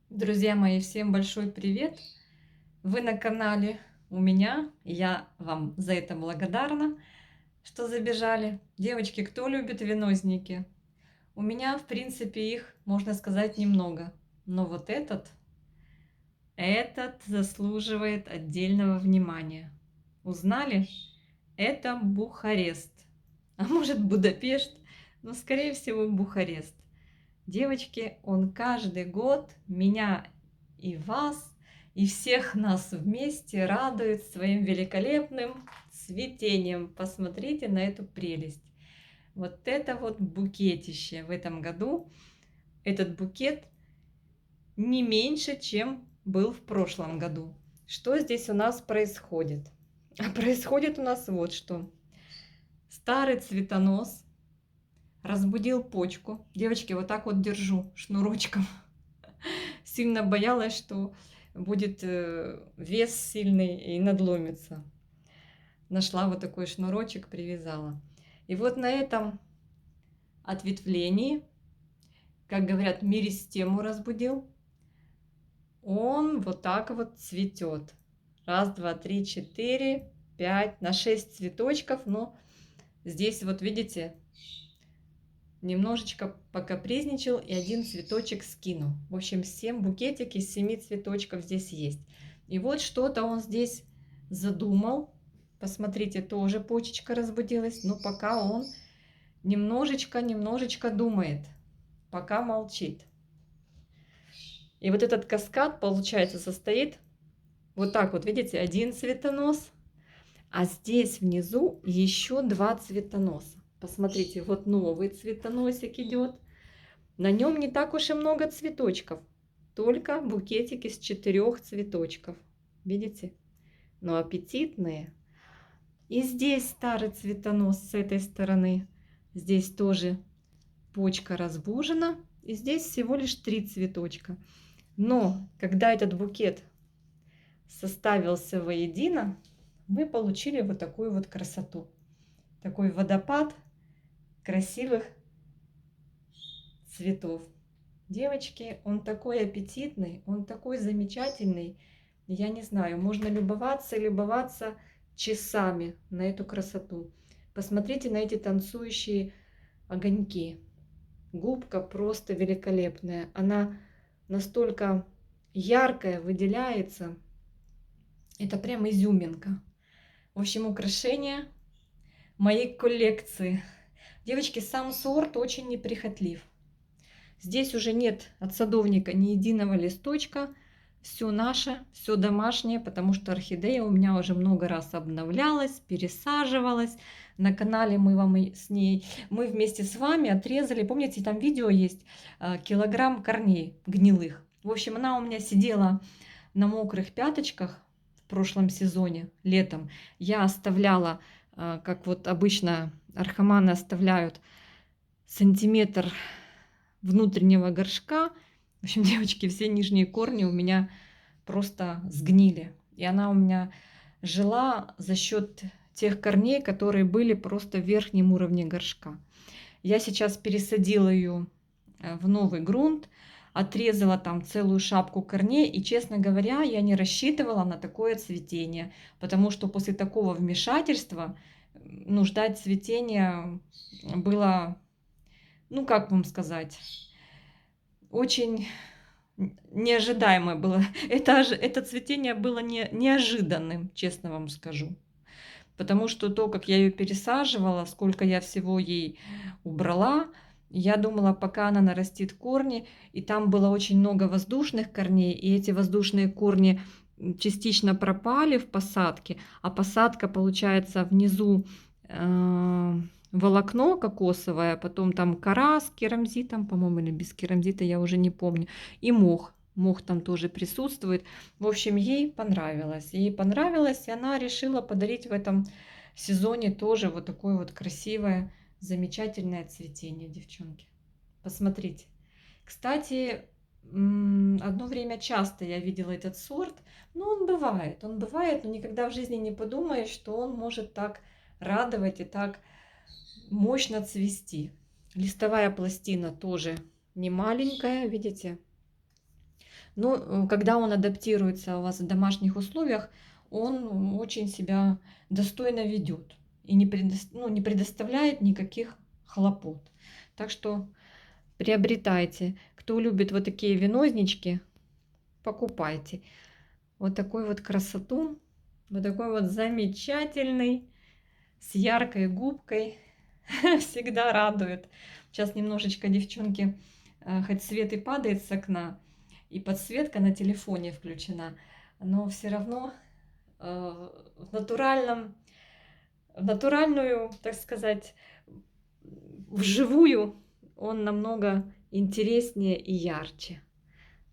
Друзья мои, всем большой привет! Вы на канале у меня, и я вам за это благодарна, что забежали. Девочки, кто любит венозники? У меня, в принципе, их, можно сказать, немного. Но вот этот заслуживает отдельного внимания. Узнали? Это Бухарест. А может, Будапешт, но, скорее всего, Бухарест. Девочки, он каждый год меня и вас, и всех нас вместе радует своим великолепным цветением. Посмотрите на эту прелесть. Вот это вот букетище в этом году. Этот букет не меньше, чем был в прошлом году. Что здесь у нас происходит? А происходит у нас вот что. Старый цветонос разбудил почку. Девочки, вот так вот держу шнурочком. Сильно боялась, что будет вес сильный и надломится. Нашла вот такой шнурочек, привязала. И вот на этом ответвлении, как говорят, меристему разбудил, он вот так вот цветет. Раз, два, три, четыре, пять, на 6 цветочков. Но здесь вот видите, немножечко покапризничал и один цветочек скинул. В общем, 7 букетик из 7 цветочков здесь есть. И вот что-то он здесь задумал. Посмотрите, тоже почечка разбудилась. Но пока он немножечко думает. Пока молчит. И вот этот каскад, получается, состоит вот так вот, видите, один цветонос. А здесь внизу еще 2 цветоноса. Посмотрите, вот новый цветоносик идет. На нем не так уж и много цветочков. Только букетик из 4 цветочков. Видите? Но аппетитные. И здесь старый цветонос с этой стороны. Здесь тоже почка разбужена. И здесь всего лишь 3 цветочка. Но когда этот букет составился воедино, мы получили вот такую вот красоту. Такой водопад красивых цветов. Девочки, он такой аппетитный, он такой замечательный. Я не знаю, можно любоваться и любоваться часами на эту красоту. Посмотрите на эти танцующие огоньки. Губка просто великолепная. Она настолько яркая, выделяется. Это прям изюминка. В общем, украшение моей коллекции. Девочки, сам сорт очень неприхотлив. Здесь уже нет от садовника ни единого листочка. Все наше, все домашнее, потому что орхидея у меня уже много раз обновлялась, пересаживалась. На канале мы вместе с вами отрезали, помните, там видео есть, килограмм корней гнилых. В общем, она у меня сидела на мокрых пяточках в прошлом сезоне, летом. Я оставляла, как вот обычно орхоманы оставляют, сантиметр внутреннего горшка. В общем, девочки, все нижние корни у меня просто сгнили. И она у меня жила за счет тех корней, которые были просто в верхнем уровне горшка. Я сейчас пересадила ее в новый грунт, отрезала там целую шапку корней. И, честно говоря, я не рассчитывала на такое цветение, потому что после такого вмешательства ждать цветения было, ну как вам сказать, очень неожидаемое было. Это цветение было неожиданным, честно вам скажу. Потому что то, как я ее пересаживала, сколько я всего ей убрала, я думала, пока она нарастит корни, и там было очень много воздушных корней, и эти воздушные корни частично пропали в посадке, а посадка, получается, внизу волокно кокосовое, потом там кора с керамзитом, по-моему, или без керамзита, я уже не помню, и мох. Мох там тоже присутствует. В общем, ей понравилось. Ей понравилось, и она решила подарить в этом сезоне тоже вот такое вот красивое, замечательное цветение, девчонки. Посмотрите. Кстати, одно время часто я видела этот сорт. Но он бывает, но никогда в жизни не подумаешь, что он может так радовать и так мощно цвести. Листовая пластина тоже не маленькая, видите? Но когда он адаптируется у вас в домашних условиях, он очень себя достойно ведет и не предоставляет никаких хлопот. Так что приобретайте. Кто любит вот такие венознички, покупайте. Вот такой вот красоту, вот такой вот замечательный, с яркой губкой. Всегда радует. Сейчас немножечко, девчонки, хоть свет и падает с окна, и подсветка на телефоне включена, но все равно в натуральную, так сказать, вживую он намного интереснее и ярче.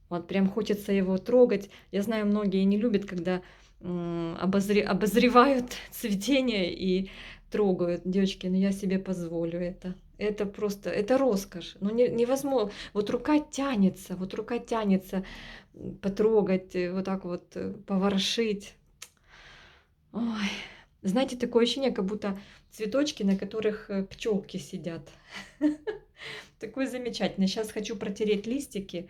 Вот прям хочется его трогать. Я знаю, многие не любят, когда обозревают цветение и трогают. Девочки, но я себе позволю это. Это просто, это роскошь. Ну, невозможно. Вот рука тянется потрогать, вот так вот поворошить. Ой. Знаете, такое ощущение, как будто цветочки, на которых пчелки сидят. Такой замечательный. Сейчас хочу протереть листики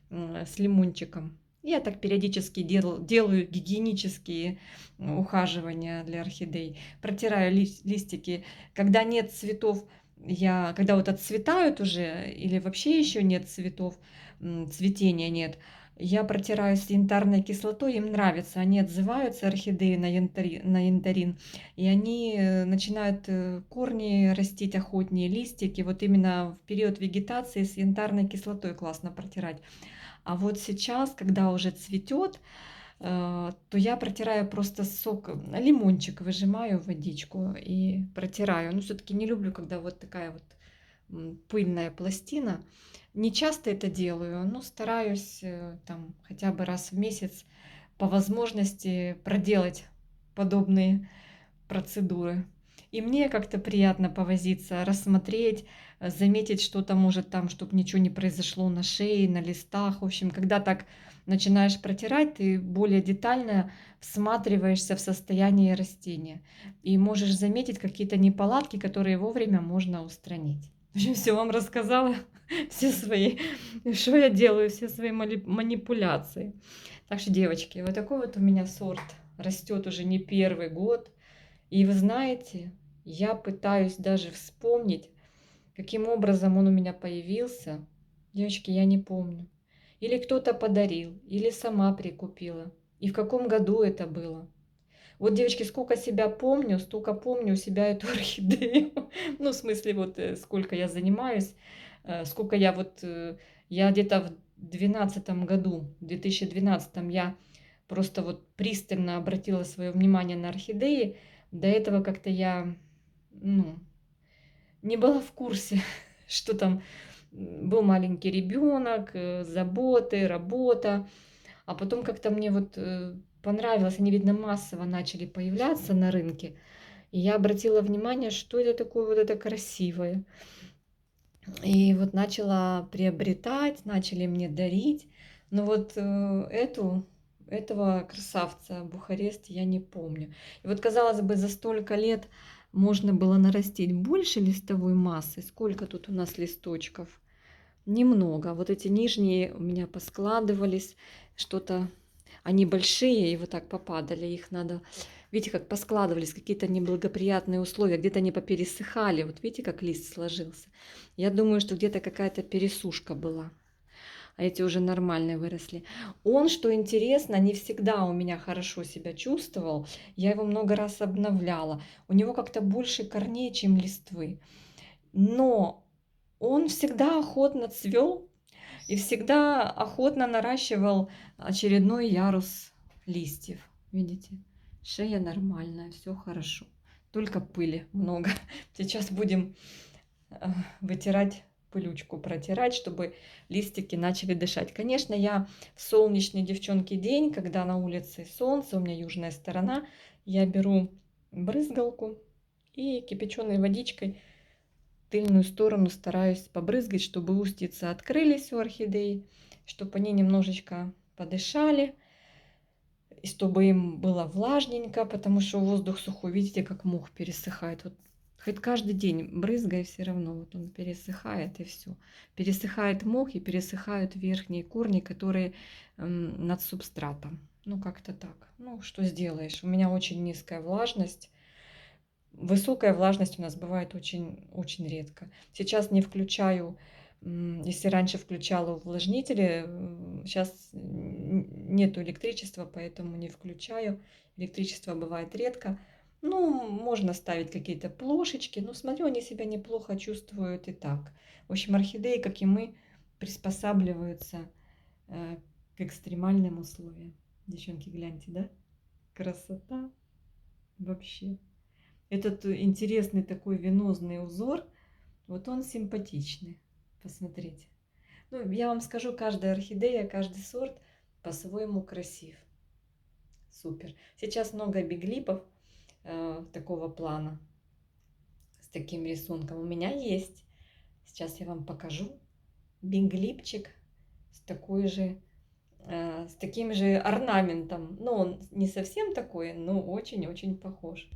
с лимончиком. Я так периодически делаю гигиенические ухаживания для орхидей. Протираю листики. Когда нет цветов, когда вот отцветают уже, или вообще еще нет цветов, цветения нет, я протираю с янтарной кислотой, им нравится. Они отзываются, орхидеи, на янтарин, и они начинают корни растить охотнее, листики. Вот именно в период вегетации с янтарной кислотой классно протирать. А вот сейчас, когда уже цветет, то я протираю просто сок, лимончик выжимаю в водичку и протираю. Но все-таки не люблю, когда вот такая вот пыльная пластина. Не часто это делаю, но стараюсь там хотя бы раз в месяц по возможности проделать подобные процедуры. И мне как-то приятно повозиться, рассмотреть, заметить что-то, может, там, чтобы ничего не произошло на шее, на листах. В общем, когда так начинаешь протирать, ты более детально всматриваешься в состояние растения и можешь заметить какие-то неполадки, которые вовремя можно устранить. В общем, все вам рассказала, все свои, что я делаю, все свои манипуляции. Так что, девочки, вот такой вот у меня сорт растет уже не первый год. И вы знаете, я пытаюсь даже вспомнить, каким образом он у меня появился. Девочки, я не помню. Или кто-то подарил, или сама прикупила. И в каком году это было. Вот, девочки, сколько себя помню, столько помню у себя эту орхидею. Ну, в смысле, вот сколько я занимаюсь, сколько я вот... Я где-то в 2012 году, в 2012 я просто вот пристально обратила свое внимание на орхидеи. До этого как-то я, ну, не была в курсе, что там был маленький ребенок, заботы, работа. А потом как-то мне вот понравилось, они, видно, массово начали появляться на рынке. И я обратила внимание, что это такое вот это красивое. И вот начала приобретать, начали мне дарить. Но вот этого красавца Бухарест я не помню. И вот, казалось бы, за столько лет можно было нарастить больше листовой массы. Сколько тут у нас листочков? Немного. Вот эти нижние у меня поскладывались, что-то они большие и вот так попадали. Их надо, видите, как поскладывались, какие-то неблагоприятные условия, где-то они попересыхали. Вот видите, как лист сложился. Я думаю, что где-то какая-то пересушка была. А эти уже нормальные выросли. Он, что интересно, не всегда у меня хорошо себя чувствовал. Я его много раз обновляла. У него как-то больше корней, чем листвы. Но он всегда охотно цвел и всегда охотно наращивал очередной ярус листьев. Видите, шея нормальная, все хорошо. Только пыли много. Сейчас будем вытирать пылючку, протирать, чтобы листики начали дышать. Конечно, я в солнечный, девчонки, день, когда на улице солнце, у меня южная сторона, я беру брызгалку и кипяченой водичкой тыльную сторону стараюсь побрызгать, чтобы устицы открылись у орхидеи, чтобы они немножечко подышали, и чтобы им было влажненько, потому что воздух сухой, видите, как мох пересыхает. Вот Хоть каждый день брызгай, все равно вот он пересыхает и все. Пересыхает мох и пересыхают верхние корни, которые над субстратом. Ну, как-то так. Ну, что сделаешь? У меня очень низкая влажность. Высокая влажность у нас бывает очень, очень редко. Сейчас не включаю, если раньше включала увлажнители, сейчас нету электричества, поэтому не включаю. Электричество бывает редко. Ну, можно ставить какие-то плошечки, но смотрю, они себя неплохо чувствуют и так. В общем, орхидеи, как и мы, приспосабливаются к экстремальным условиям. Девчонки, гляньте, да? Красота вообще. Этот интересный такой венозный узор, вот он симпатичный. Посмотрите. Ну, я вам скажу, каждая орхидея, каждый сорт по-своему красив. Супер. Сейчас много биглипов такого плана, с таким рисунком. У меня есть. Сейчас я вам покажу биглипчик с такой же, с таким же орнаментом. Ну, он не совсем такой, но очень-очень похож.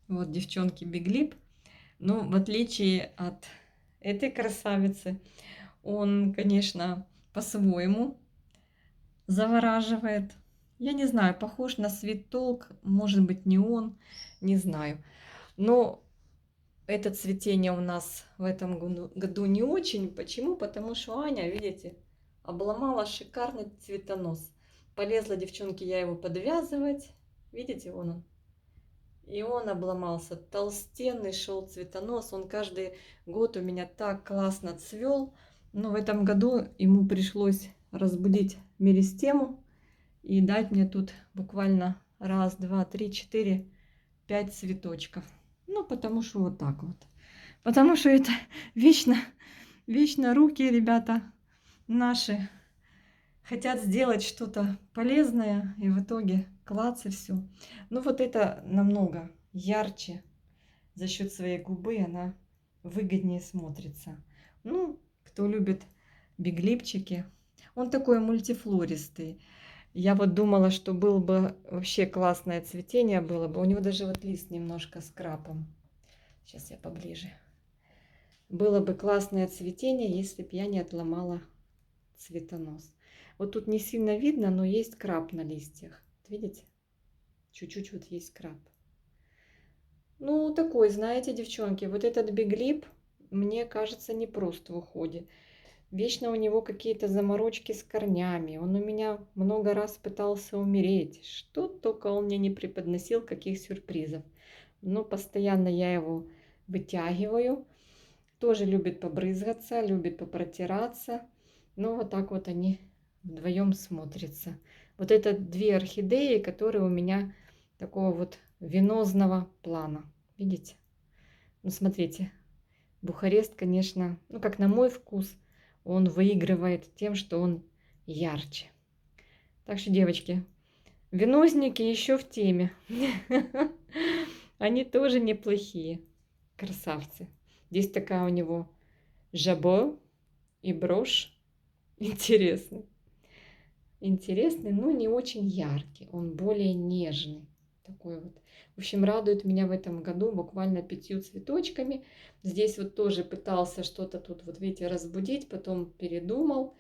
Вот, девчонки, биглип. Ну, в отличие от этой красавицы, он, конечно, по-своему завораживает. Я не знаю, похож на Sweet Talk, может быть, не он, не знаю. Но это цветение у нас в этом году не очень. Почему? Потому что Аня, видите, обломала шикарный цветонос. Полезла, девчонки, я его подвязывать. Видите, вон он. И он обломался. Толстенный шел цветонос. Он каждый год у меня так классно цвел. Но в этом году ему пришлось разбудить меристему и дать мне тут буквально раз, два, три, четыре, 5 цветочков. Ну, потому что вот так вот. Потому что это вечно руки, ребята, наши хотят сделать что-то полезное, и в итоге клац и все. Ну, вот это намного ярче. За счет своей губы она выгоднее смотрится. Ну, кто любит биглипчики. Он такой мультифлористый. Я вот думала, что было бы вообще классное цветение было бы. У него даже вот лист немножко с крапом. Сейчас я поближе. Было бы классное цветение, если бы я не отломала цветонос. Вот тут не сильно видно, но есть крап на листьях. Видите? Чуть-чуть вот есть крап. Ну, такой, знаете, девчонки, вот этот биглип, мне кажется, не просто в уходе. Вечно у него какие-то заморочки с корнями. Он у меня много раз пытался умереть. Что только он мне не преподносил, каких сюрпризов. Но постоянно я его вытягиваю. Тоже любит побрызгаться, любит попротираться. Ну, вот так вот они вдвоем смотрятся. Вот это две орхидеи, которые у меня такого вот венозного плана. Видите? Ну, смотрите. Бухарест, конечно, ну, как на мой вкус, он выигрывает тем, что он ярче. Так что, девочки, венозники еще в теме. Они тоже неплохие. Красавцы. Здесь такая у него жабо и брошь. Интересный. Интересный, но не очень яркий. Он более нежный. Такой вот. В общем, радует меня в этом году буквально 5 цветочками. Здесь вот тоже пытался что-то тут, вот видите, разбудить, потом передумал.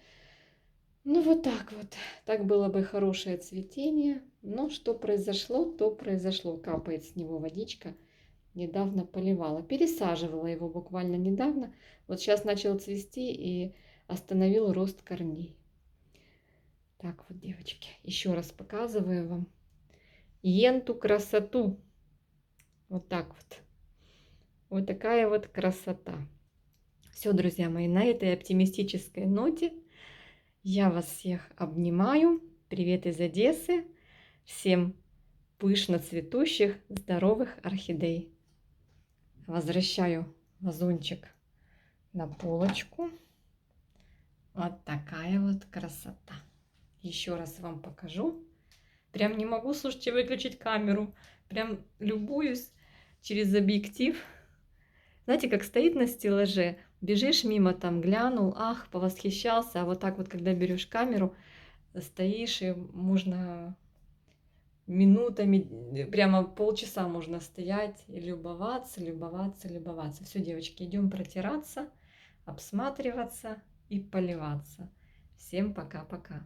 Ну вот так вот. Так было бы хорошее цветение. Но что произошло, то произошло. Капает с него водичка. Недавно поливала. Пересаживала его буквально недавно. Вот сейчас начал цвести и остановил рост корней. Так вот, девочки, еще раз показываю вам енту красоту. Вот так вот. Вот такая вот красота. Все, друзья мои, на этой оптимистической ноте я вас всех обнимаю. Привет из Одессы. Всем пышно цветущих, здоровых орхидей. Возвращаю вазончик на полочку. Вот такая вот красота. Еще раз вам покажу. Прям не могу, слушайте, выключить камеру. Прям любуюсь через объектив. Знаете, как стоит на стеллаже, бежишь мимо, там глянул, ах, повосхищался. А вот так вот, когда берешь камеру, стоишь, и можно минутами, прямо полчаса можно стоять и любоваться, любоваться, любоваться. Все, девочки, идем протираться, обсматриваться и поливаться. Всем пока-пока.